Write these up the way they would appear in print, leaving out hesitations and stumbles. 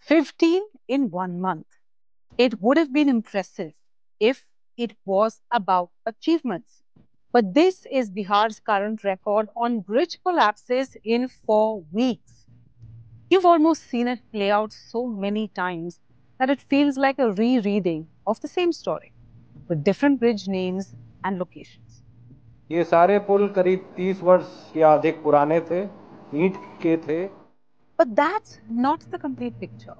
15 in 1 month. It would have been impressive if it was about achievements. But this is Bihar's current record on bridge collapses in 4 weeks. You've almost seen it play out so many times that it feels like a rereading of the same story with different bridge names and locations. ये सारे पुल करीब 30 वर्ष या अधिक पुराने थे, ईंट के थे। But that's not the complete picture.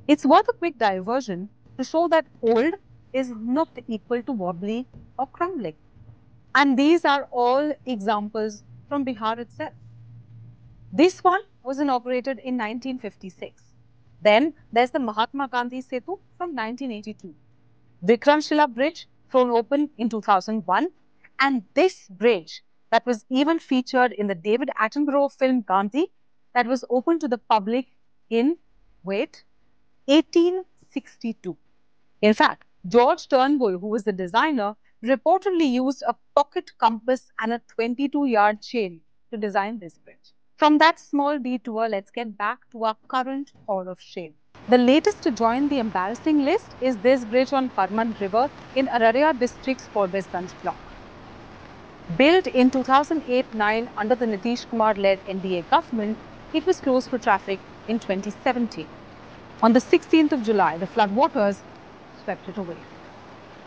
It's worth a quick diversion to show that old is not equal to wobbly or crumbling. And these are all examples from Bihar itself. This one was inaugurated in 1956. Then there's the Mahatma Gandhi Setu from 1982. Vikramshila Bridge thrown open in 2001. And this bridge that was even featured in the David Attenborough film Gandhi that was opened to the public in, wait, 1862. In fact, George Turnbull, who was the designer, reportedly used a pocket compass and a 22-yard chain to design this bridge. From that small detour, let's get back to our current hall of shame. The latest to join the embarrassing list is this bridge on Parman River in Araria district's Forbesganj block. Built in 2008-9 under the Nitish Kumar-led NDA government, it was closed for traffic in 2017. On the 16th of July, the floodwaters swept it away.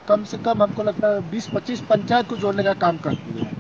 कम से कम हमको लगता है 20-25 पंचायत को जोड़ने का काम करती है।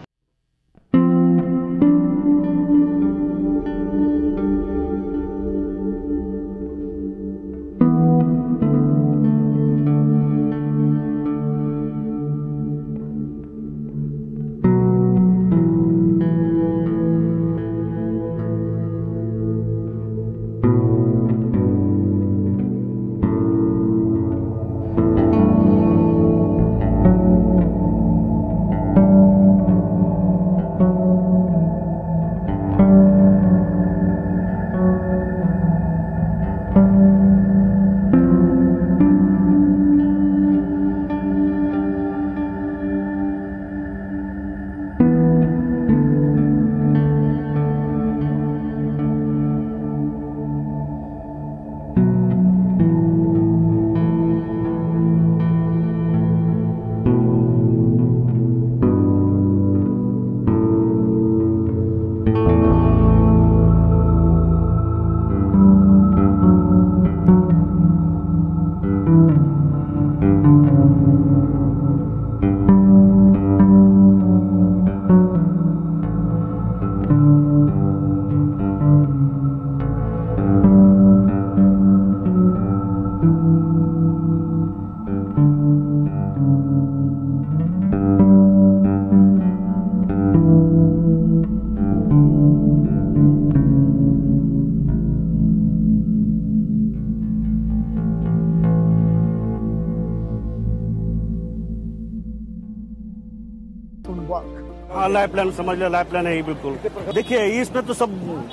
लाइफ प्लान समझ लो, लाइफ प्लान है ये बिल्कुल। देखिए इसमें तो सब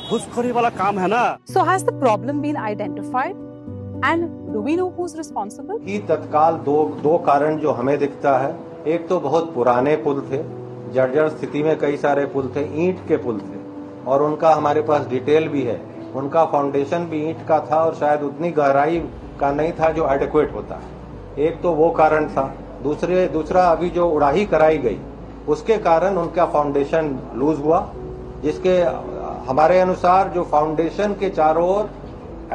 घुसखोरी वाला काम है ना। So has the problem been identified? And do we know who's responsible? कि तत्काल दो कारण जो हमें दिखता है, एक तो बहुत पुराने पुल थे, जर्जर स्थिति में कई सारे पुल थे, ईंट के पुल थे और उनका हमारे पास डिटेल भी है। उनका फाउंडेशन भी ईंट का था और शायद उतनी गहराई का नहीं था जो एडिक्वेट होता है। एक तो वो कारण था। दूसरा अभी जो उड़ाही कराई गई उसके कारण उनका फाउंडेशन लूज हुआ, जिसके हमारे अनुसार जो फाउंडेशन के चारों ओर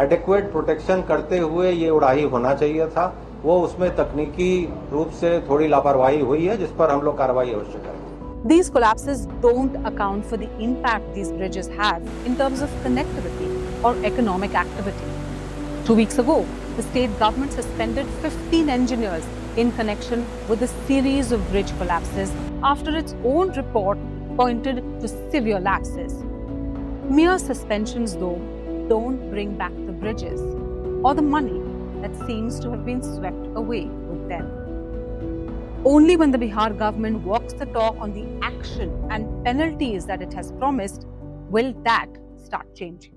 एडिक्वेट प्रोटेक्शन करते हुए ये उड़ाही होना चाहिए था, वो उसमें तकनीकी रूप से थोड़ी लापरवाही हुई है, जिस पर हम लोग कार्रवाई अवश्य करेंगे। These collapses don't account for the impact these bridges have in terms of connectivity or economic activity. 2 weeks ago, the state government suspended 15 engineers in connection with a series of bridge collapses after its own report pointed to severe lapses. Mere suspensions, though, don't bring back the bridges or the money that seems to have been swept away with them. Only when the Bihar government walks the talk on the action and penalties that it has promised will that start changing.